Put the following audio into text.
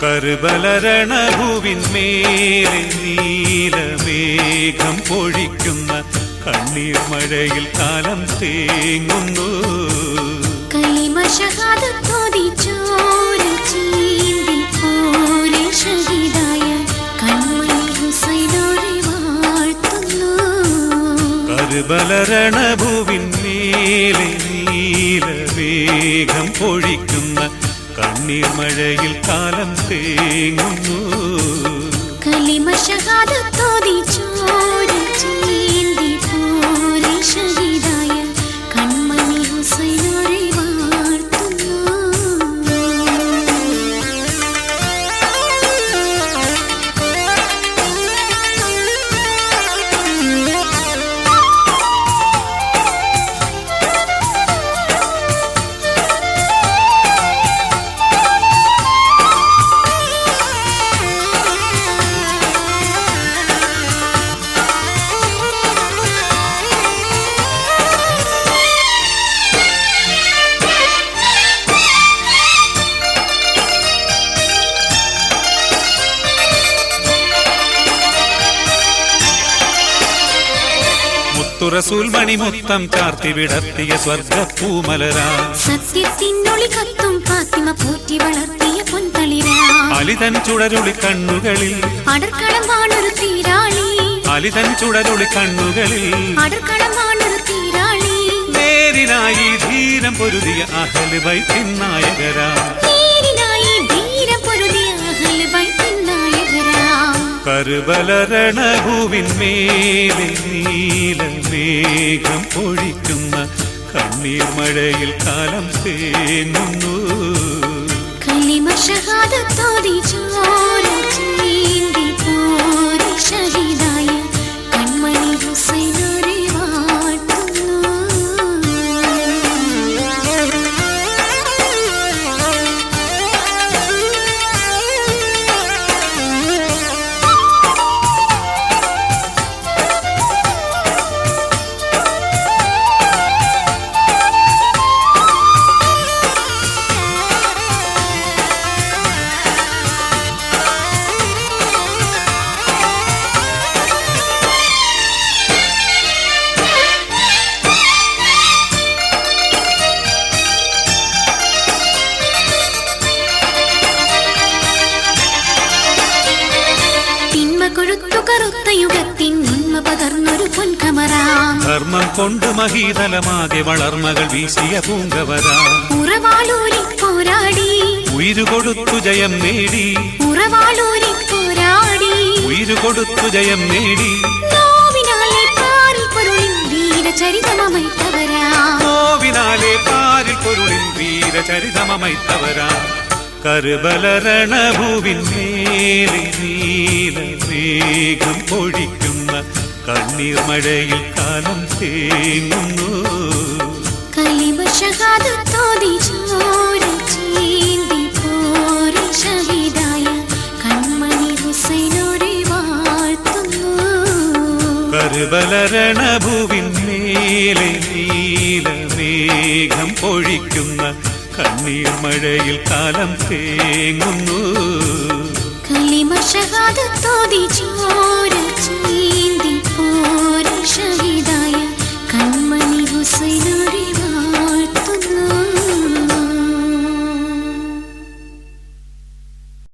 കർബലരണഭൂവിന്മേലെ നീലമേഘം പൊഴിക്കുന്ന കണ്ണീർ മഴയിൽ കാലം തേങ്ങുന്നു. കലിമശഹാദത്തോതി ചോര ചീന്തി പോലെ ഷഹീദായ കൺമണി ഹുസൈനോരെ വാഴ്ത്തുന്നു. കർബലരണഭൂവിന്മേലെ നീലമേഘം പൊഴിക്കുന്ന കണ്ണീർ മഴയിൽ കാലം തേങ്ങുന്നു. കലിമശഹാദത്തോതി ചോര ചീന്തി പോലെ ഷഹീദായ കൺമണി ഹുസൈനോരെ വാഴ്ത്തുന്നു. റസൂൽ മണിമുത്തം ചാർത്തി വിടർത്തിയ സ്വർഗപ്പൂമലരാ, സത്യത്തിനൊളി കത്തും ഫാത്തിമ പോറ്റി വളർത്തിയ പൊൻതളിരാ, അലിതൻ ചുടരുളി കണ്ണുകളിൽ അടർക്കളം വാണൊരു തീരാളി, അലിതൻ ചുടരുളി കണ്ണുകളിൽ അടർക്കളം വാണൊരു തീരാളി, നേരിനായി ധീരം പൊരുതിയ അഹ്ലു ബൈത്തിൻ നായകരാ, നേരിനായി ധീരം പൊരുതിയ അഹ്ലു ബൈത്തിൻ നായകരാ. കർബലരണഭൂവിന്മേലെ നീലമേഘം പൊഴിക്കുന്ന കണ്ണീർ മഴയിൽ കാലം തേങ്ങുന്നു. കലിമശഹാദത്തോതി ചോര ചീന്തി പോലെ ഷഹീദായ കൺമണി ഹുസൈനോരെ വാഴ്ത്തുന്നു. ധർമ്മം കൊണ്ട് മഹീതലമാകെ വളർമകൾ വീശിയ പൂങ്കവരാ, ഉറവാളൂരി പോരാടി ഉയിരുകൊടുത്തു ജയം നേടി, ഉറവാളൂരി പോരാടി ഉയിരുകൊടുത്തു ജയം നേടി, നോവിനാലെ പാരിൽ പൊരുളിൻ വീരചരിതമമൈത്തവരാ, നോവിനാലെ പാരിൽ പൊരുളിൻ വീരചരിതമമൈത്തവരാ. കർബലരണഭൂവിന്മേലെ നീലമേഘം പൊഴിക്കുന്ന കണ്ണീർ മഴയിൽ കാലം തേങ്ങുന്നു. കലിമശഹാദത്തോതി ചോര ചീന്തി പോലെ ഷഹീദായ കൺമണി ഹുസൈനോരെ വാഴ്ത്തുന്നു. കർബലരണഭൂവിന്മേലെ നീലമേഘം പൊഴിക്കുന്ന കണ്ണീർ മഴയിൽ കാലം തേങ്ങുന്നു. കലിമശഹാദത്തോതി ചോര ചീന്തി പോലെ ഷഹീദായ